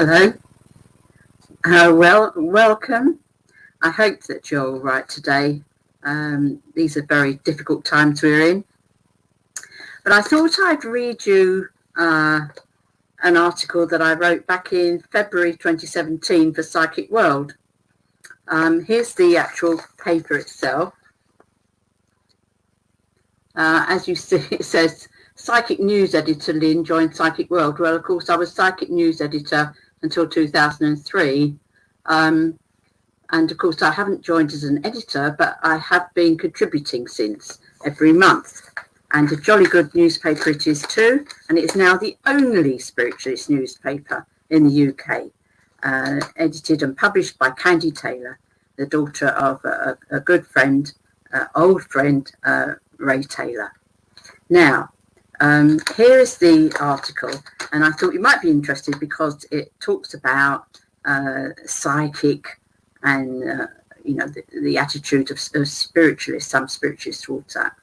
Hello. Welcome. I hope that you're all right today. These are very difficult times we're in. But I thought I'd read you an article that I wrote back in February 2017 for Psychic World. Here's the actual paper itself. As you see, it says, Psychic News Editor Lynn joined Psychic World. Well, of course, I was Psychic News Editor until 2003. And of course, I haven't joined as an editor, but I have been contributing since every month. And a jolly good newspaper it is too. And it is now the only spiritualist newspaper in the UK, edited and published by Candy Taylor, the daughter of a good friend, old friend, Ray Taylor. Now, here is the article, and I thought you might be interested because it talks about psychic and the attitude of spiritualists, some spiritualists towards that.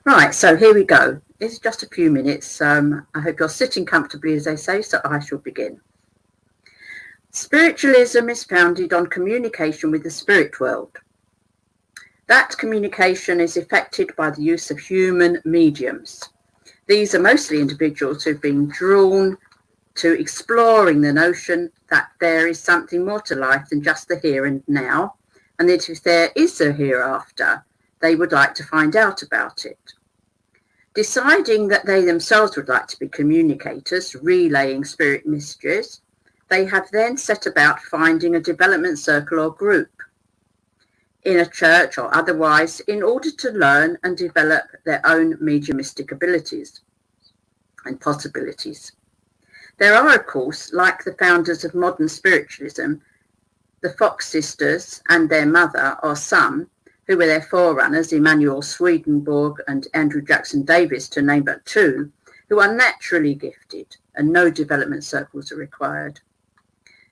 Right, so here we go. It's just a few minutes. I hope you're sitting comfortably, as they say, so I shall begin. Spiritualism is founded on communication with the spirit world. That communication is effected by the use of human mediums. These are mostly individuals who've been drawn to exploring the notion that there is something more to life than just the here and now, and that if there is a hereafter, they would like to find out about it. Deciding that they themselves would like to be communicators, relaying spirit messages, they have then set about finding a development circle or group in a church or otherwise in order to learn and develop their own mediumistic abilities and possibilities. There are, of course, like the founders of modern spiritualism, the Fox sisters and their mother or son, who were their forerunners, Emanuel Swedenborg and Andrew Jackson Davis, to name but two, who are naturally gifted and no development circles are required.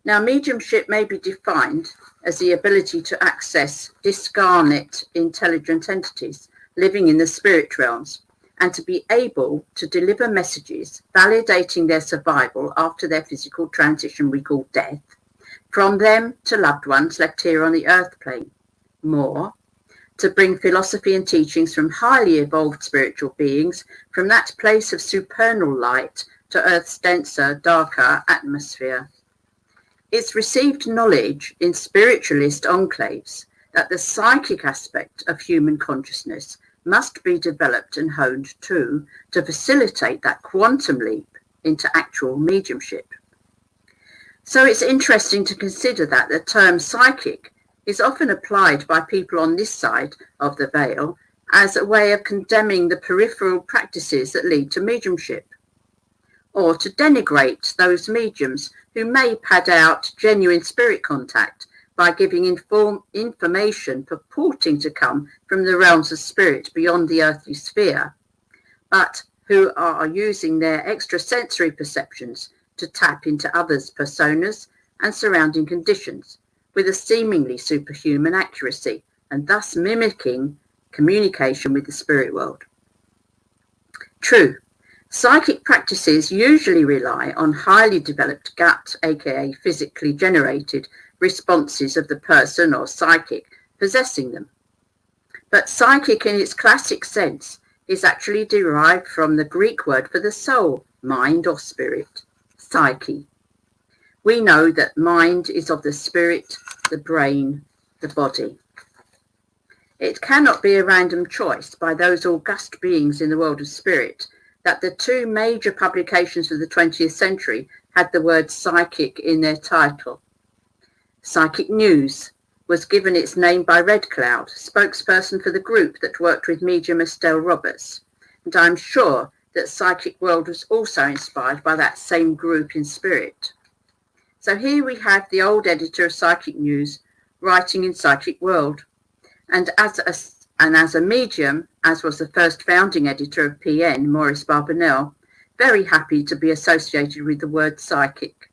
Now, mediumship may be defined as the ability to access discarnate intelligent entities living in the spirit realms and to be able to deliver messages validating their survival after their physical transition we call death, from them to loved ones left here on the earth plane. More, to bring philosophy and teachings from highly evolved spiritual beings from that place of supernal light to Earth's denser, darker atmosphere. It's received knowledge in spiritualist enclaves that the psychic aspect of human consciousness must be developed and honed too to facilitate that quantum leap into actual mediumship. So it's interesting to consider that the term psychic is often applied by people on this side of the veil as a way of condemning the peripheral practices that lead to mediumship, or to denigrate those mediums who may pad out genuine spirit contact by giving information purporting to come from the realms of spirit beyond the earthly sphere, but who are using their extrasensory perceptions to tap into others' personas and surrounding conditions with a seemingly superhuman accuracy, and thus mimicking communication with the spirit world. True, psychic practices usually rely on highly developed gut, aka physically generated responses of the person or psychic possessing them. But psychic in its classic sense is actually derived from the Greek word for the soul, mind or spirit, psyche. We know that mind is of the spirit, the brain, the body. It cannot be a random choice by those august beings in the world of spirit that the two major publications of the 20th century had the word psychic in their title. Psychic News was given its name by Red Cloud, spokesperson for the group that worked with medium Estelle Roberts. And I'm sure that Psychic World was also inspired by that same group in spirit. So here we have the old editor of Psychic News writing in Psychic World. And as a medium, as was the first founding editor of PN, Maurice Barbanel, very happy to be associated with the word psychic.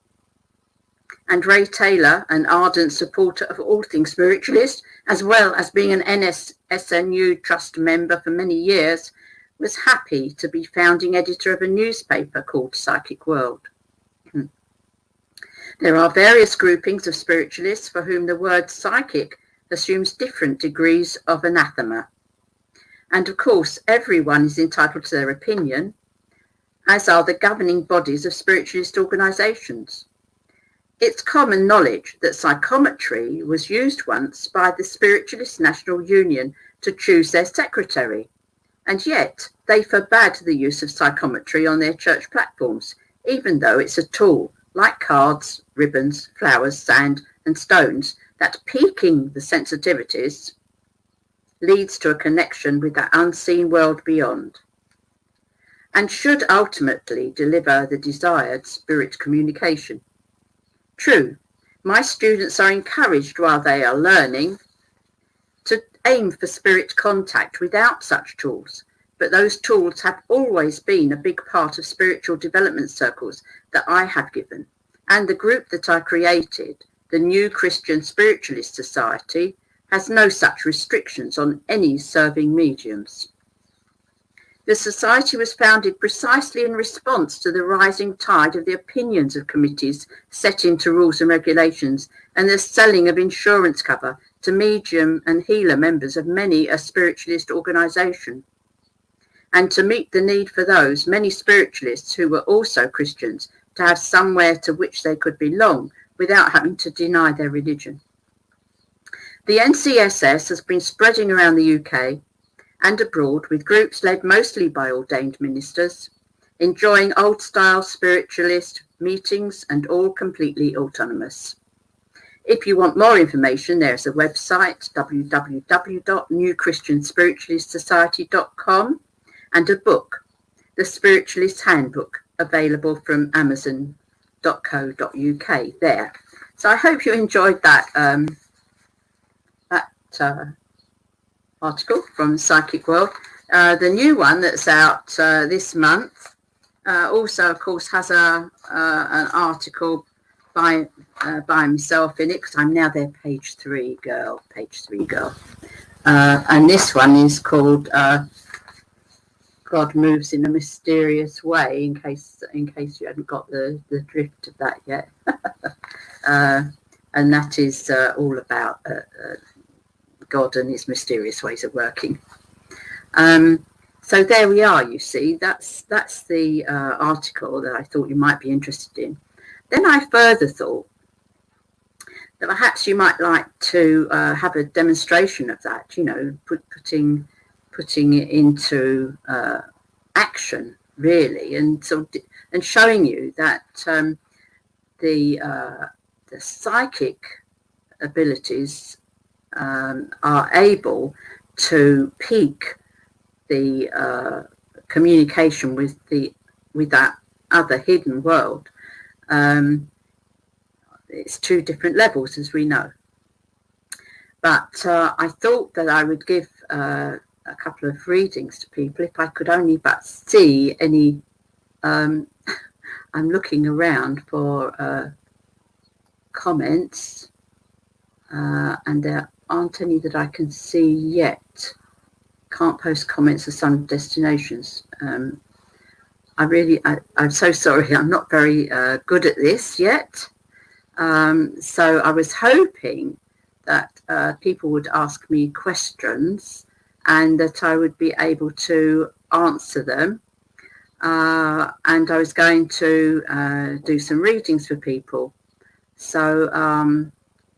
And Ray Taylor, an ardent supporter of all things spiritualist, as well as being an NSNU Trust member for many years, was happy to be founding editor of a newspaper called Psychic World. There are various groupings of spiritualists for whom the word psychic assumes different degrees of anathema. And of course, everyone is entitled to their opinion, as are the governing bodies of spiritualist organisations. It's common knowledge that psychometry was used once by the Spiritualist National Union to choose their secretary, and yet they forbade the use of psychometry on their church platforms, even though it's a tool like cards, ribbons, flowers, sand and stones that piquing the sensitivities leads to a connection with that unseen world beyond, and should ultimately deliver the desired spirit communication. True, my students are encouraged while they are learning to aim for spirit contact without such tools, but those tools have always been a big part of spiritual development circles that I have given, and the group that I created, the New Christian Spiritualist Society, has no such restrictions on any serving mediums. The society was founded precisely in response to the rising tide of the opinions of committees set into rules and regulations and the selling of insurance cover to medium and healer members of many a spiritualist organisation, and to meet the need for those many spiritualists who were also Christians to have somewhere to which they could belong without having to deny their religion. The NCSS has been spreading around the UK and abroad with groups led mostly by ordained ministers, enjoying old-style spiritualist meetings and all completely autonomous. If you want more information, there's a website, www.newchristianspiritualistsociety.com, and a book, The Spiritualist Handbook, available from amazon.co.uk there. So I hope you enjoyed that article from Psychic World. The new one that's out this month also, of course, has an article by himself in it, because I'm now their page 3 girl. And this one is called God Moves in a Mysterious Way, in case you hadn't got the drift of that yet. And that is all about God and his mysterious ways of working. So there we are, you see. That's the article that I thought you might be interested in. Then I further thought that perhaps you might like to have a demonstration of that, you know, putting it into action, really, and and showing you that the psychic abilities are able to pique the communication with that other hidden world. It's 2 different levels, as we know. But I thought that I would give a couple of readings to people if I could only but see any. I'm looking around for comments, and there aren't any that I can see yet. Can't post comments to some destinations. I'm so sorry, I'm not very good at this yet. So I was hoping that people would ask me questions and that I would be able to answer them. And I was going to do some readings for people. So I'm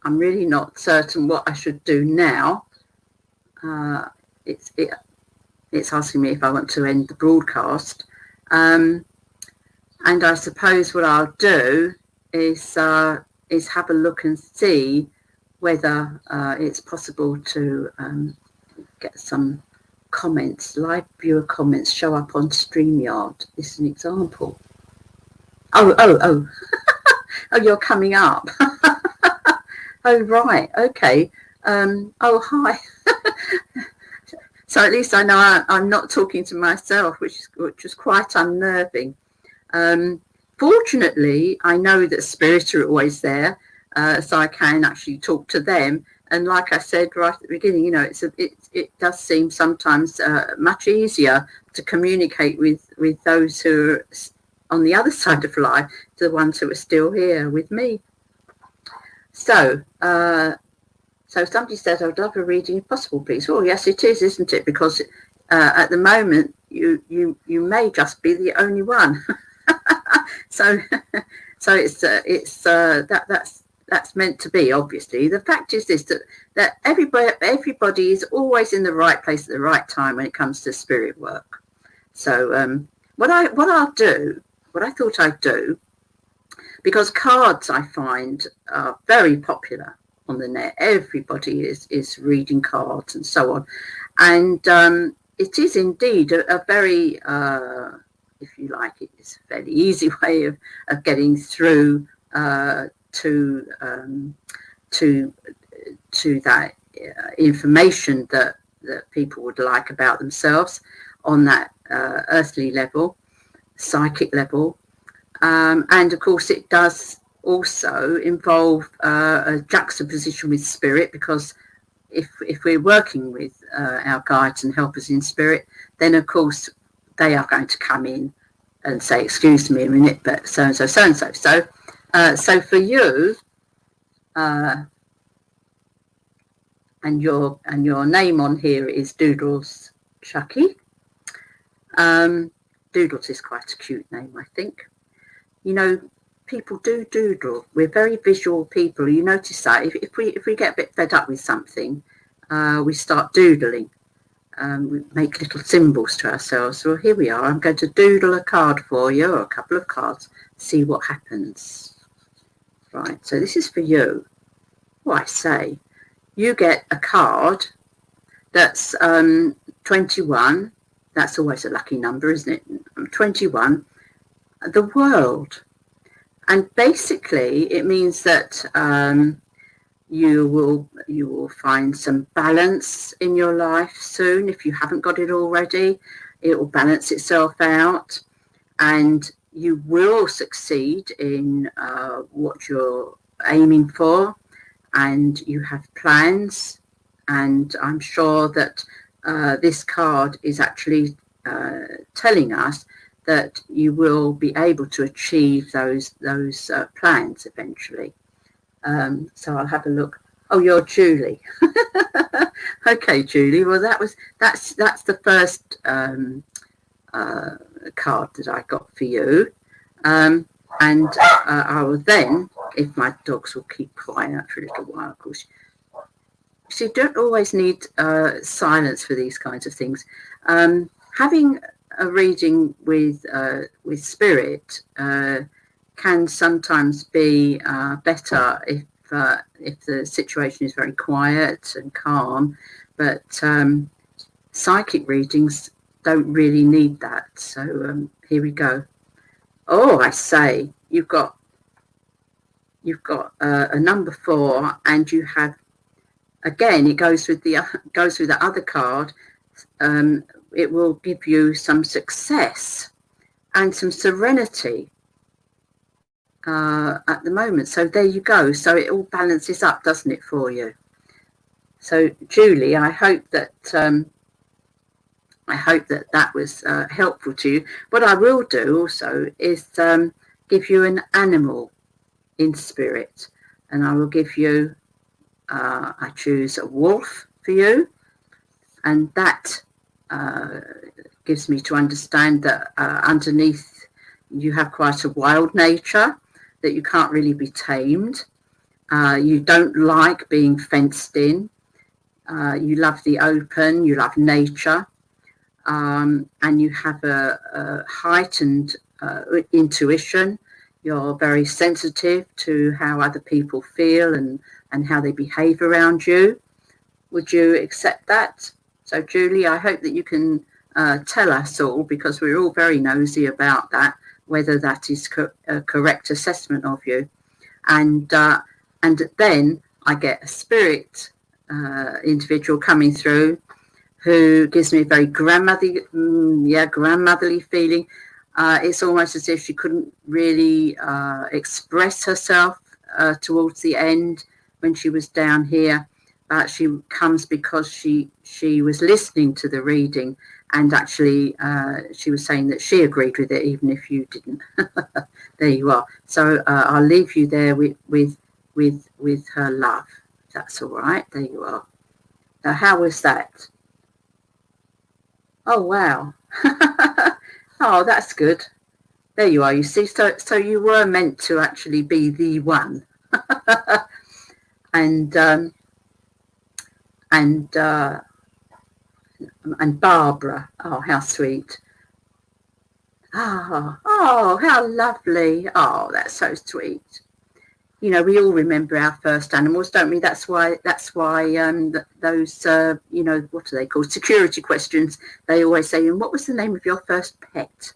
really not certain what I should do now. It's asking me if I want to end the broadcast. And I suppose what I'll do is have a look and see whether it's possible to get some comments, live viewer comments show up on StreamYard. This is an example. Oh, oh, you're coming up. Oh, right. Okay. Oh, hi. So at least I know I'm not talking to myself, which is quite unnerving. Fortunately, I know that spirits are always there, so I can actually talk to them. And like I said right at the beginning, you know, it does seem sometimes much easier to communicate with those who are on the other side of life, to the ones who are still here with me. So, so somebody said, "I would love a reading if possible, please." Oh, yes, it is, isn't it? Because at the moment, you may just be the only one. So, so that's meant to be. Obviously, the fact is this: that everybody is always in the right place at the right time when it comes to spirit work. So, what I thought I'd do, because cards I find are very popular on the net. Everybody is reading cards and so on, and it is indeed a very, if you like, it is a fairly easy way of getting through to that information that people would like about themselves on that earthly level, psychic level. And of course, it does also involve a juxtaposition with spirit, because if we're working with our guides and helpers in spirit, then of course they are going to come in and say, "Excuse me a minute, but so and so, so and so." So for you, and your name on here is Doodles Chucky. Doodles is quite a cute name, I think. You know, people do doodle. We're very visual people. You notice that if we get a bit fed up with something, we start doodling. We make little symbols to ourselves. Well, here we are. I'm going to doodle a card for you, or a couple of cards, see what happens. Right, so this is for you. What I say, you get a card that's 21. That's always a lucky number, isn't it? 21. The world. And basically it means that you will find some balance in your life soon. If you haven't got it already, it will balance itself out, and you will succeed in what you're aiming for, and you have plans. And I'm sure that this card is actually telling us that you will be able to achieve those plans eventually. So I'll have a look. Oh, you're Julie. Okay, Julie. Well, that's the first card that I got for you. And I will then, if my dogs will keep quiet for a little while, of course. So you don't always need silence for these kinds of things. Having a reading with spirit can sometimes be better if the situation is very quiet and calm, but psychic readings don't really need that. So here we go. Oh, I say, you've got a number 4, and you have, again, it goes with the other card. It will give you some success and some serenity at the moment. So there you go. So it all balances up, doesn't it, for you? So Julie, I hope that that was helpful to you. What I will do also is give you an animal in spirit, and I will give you, I choose a wolf for you, and that gives me to understand that underneath you have quite a wild nature, that you can't really be tamed. You don't like being fenced in. You love the open, you love nature, and you have a heightened intuition. You're very sensitive to how other people feel and how they behave around you. Would you accept that? So, Julie, I hope that you can tell us all, because we're all very nosy about that, whether that is a correct assessment of you. And then I get a spirit individual coming through who gives me a very grandmotherly feeling. It's almost as if she couldn't really express herself towards the end when she was down here. She comes because she was listening to the reading, and actually she was saying that she agreed with it, even if you didn't. There you are. So I'll leave you there with with her love. That's all right. There you are. Now, how was that? Oh, wow. Oh, that's good. There you are. You see, so you were meant to actually be the one. and and Barbara. Oh, how sweet. Oh, how lovely. Oh, that's so sweet. You know, we all remember our first animals, don't we? That's why those, you know, what are they called? Security questions. They always say, and what was the name of your first pet?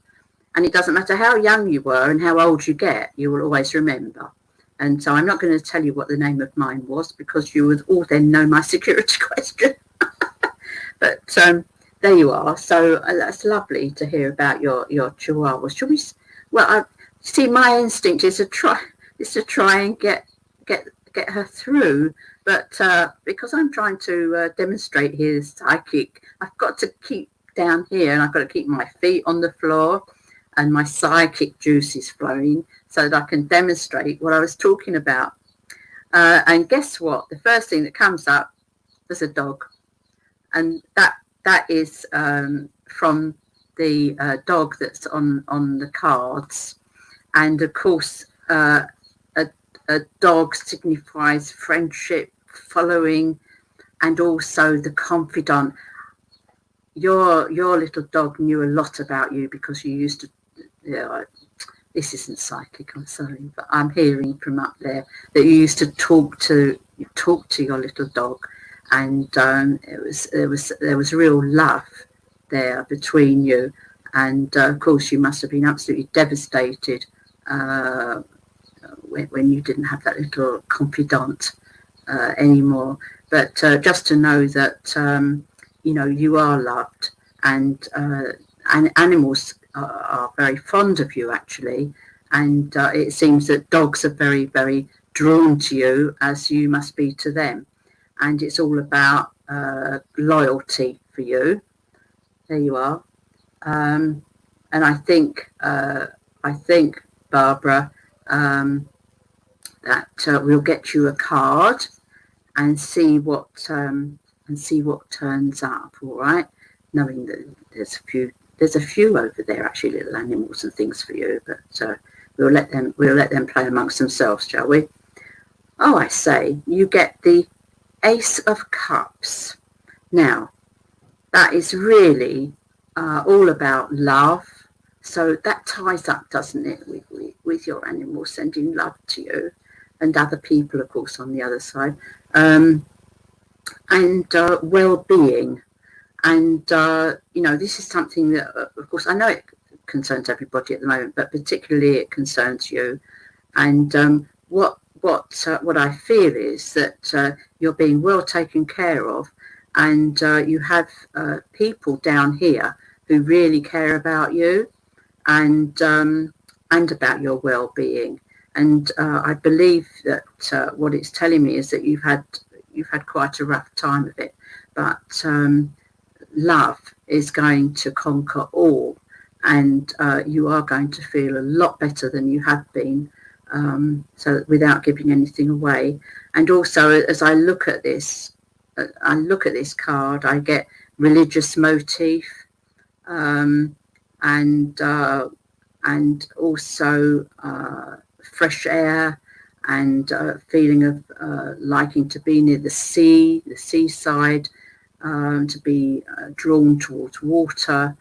And it doesn't matter how young you were and how old you get, you will always remember. And so I'm not going to tell you what the name of mine was, because you would all then know my security question. But there you are. So that's lovely to hear about your chihuahua. Should we? Well, I see. My instinct is to try and get her through. But because I'm trying to demonstrate his psychic, I've got to keep down here, and I've got to keep my feet on the floor, and my psychic juice is flowing, so that I can demonstrate what I was talking about. And guess what? The first thing that comes up is a dog. And that is from the dog that's on the cards. And of course, a dog signifies friendship, following, and also the confidant. Your little dog knew a lot about you, because you used to, this isn't psychic, I'm sorry, but I'm hearing from up there that you used to talk to your little dog. And there was real love there between you, and of course you must have been absolutely devastated when you didn't have that little confidant anymore. But just to know that you know, you are loved, and animals are very fond of you, actually, and it seems that dogs are very, very drawn to you, as you must be to them. And it's all about loyalty for you. There you are. And I think Barbara, that we'll get you a card and see what turns up. All right, knowing that there's a few over there, actually, little animals and things for you. But we'll let them play amongst themselves, shall we? Oh, I say, you get the Ace of Cups. Now, that is really all about love. So that ties up, doesn't it, with your animal sending love to you, and other people, of course, on the other side, and well-being. And you know, this is something that, of course, I know it concerns everybody at the moment, but particularly it concerns you. And what I feel is that you're being well taken care of, and you have people down here who really care about you, and about your well-being. And I believe that what it's telling me is that you've had quite a rough time of it, but love is going to conquer all, and you are going to feel a lot better than you have been. So without giving anything away. And also, as I look at this card, I get religious motif, and also fresh air, and feeling of liking to be near the seaside, to be drawn towards water,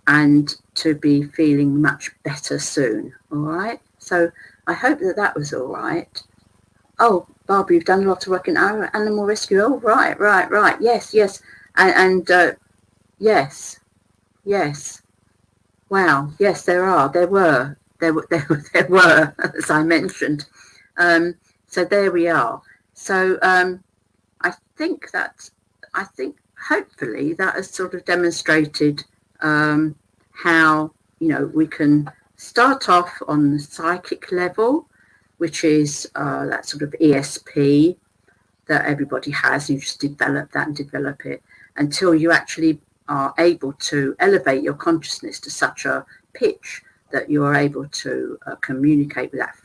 and to be feeling much better soon. All right, so I hope that was all right. Oh, Barbara, you've done a lot of work in animal rescue. Oh, right, yes, and yes, wow, yes, there were, as I mentioned. So there we are. So I think hopefully that has sort of demonstrated how, you know, we can start off on the psychic level, which is that sort of ESP that everybody has. You just develop that and develop it until you actually are able to elevate your consciousness to such a pitch that you are able to communicate with that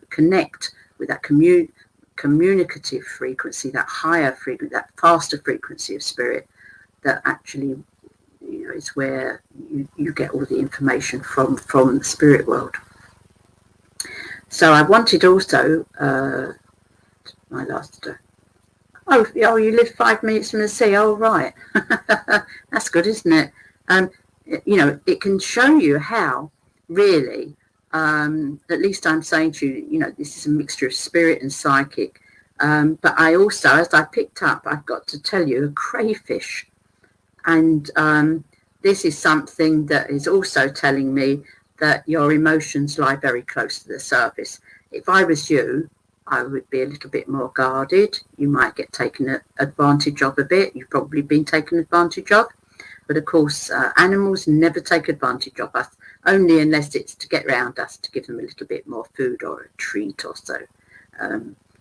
connect with that communicative frequency, that higher frequency, that faster frequency of spirit, that actually, you know, is where you get all the information from the spirit world. So I wanted also my last. Oh, you live 5 minutes from the sea. Oh, right. That's good, isn't it? You know, it can show you how really, at least I'm saying to you, you know, this is a mixture of spirit and psychic. But I also, as I picked up, I've got to tell you, a crayfish. And this is something that is also telling me that your emotions lie very close to the surface. If I was you, I would be a little bit more guarded. You might get taken advantage of a bit. You've probably been taken advantage of. But of course, animals never take advantage of us, only unless it's to get round us, to give them a little bit more food or a treat or so.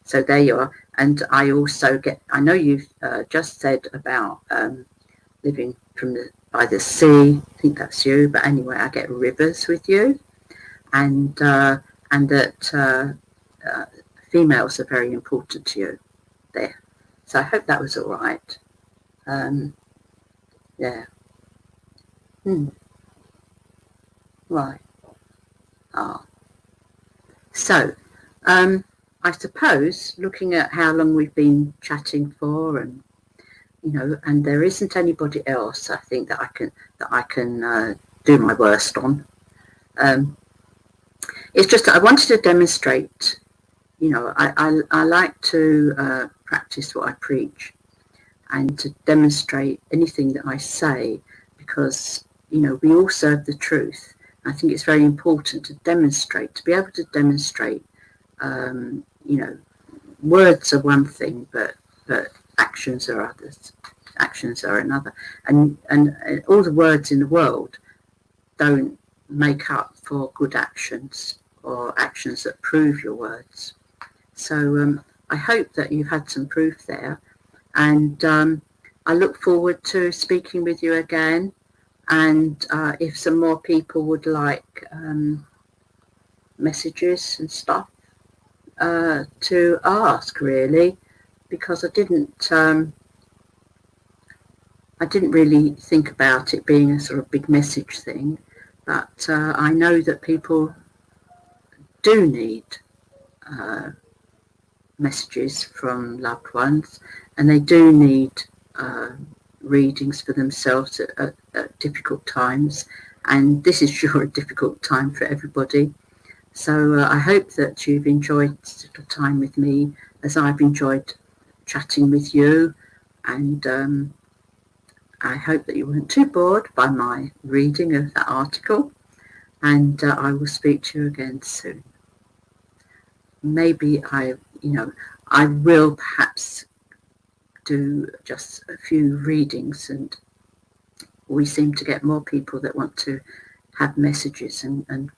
So there you are. And I also I know you've just said about living by the sea. I think that's you. But anyway, I get rivers with you. And that females are very important to you there. So I hope that was all right. Yeah. Right. So I suppose, looking at how long we've been chatting for, and you know, and there isn't anybody else I think that I can do my worst on. It's just that I wanted to demonstrate. You know, I like to practice what I preach, and to demonstrate anything that I say, because, you know, we all serve the truth. I think it's very important to demonstrate, to be able to demonstrate. You know, words are one thing, but actions are others. Actions are another. And all the words in the world don't make up for good actions, or actions that prove your words. So I hope that you've had some proof there, and I look forward to speaking with you again. And if some more people would like messages and stuff to ask, really, because I didn't really think about it being a sort of big message thing, but I know that people do need messages from loved ones, and they do need readings for themselves at difficult times, and this is sure a difficult time for everybody. So I hope that you've enjoyed the time with me, as I've enjoyed chatting with you, and I hope that you weren't too bored by my reading of that article, and I will speak to you again soon. Maybe I will perhaps do just a few readings, and we seem to get more people that want to have messages and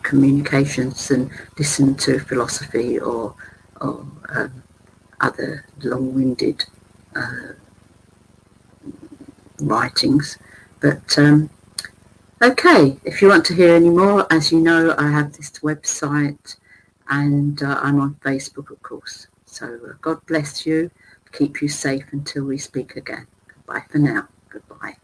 communications and listen to philosophy or other long-winded writings. But okay, if you want to hear any more, as you know, I have this website, and I'm on Facebook, of course. So God bless you, keep you safe until we speak again. Goodbye for now. Goodbye.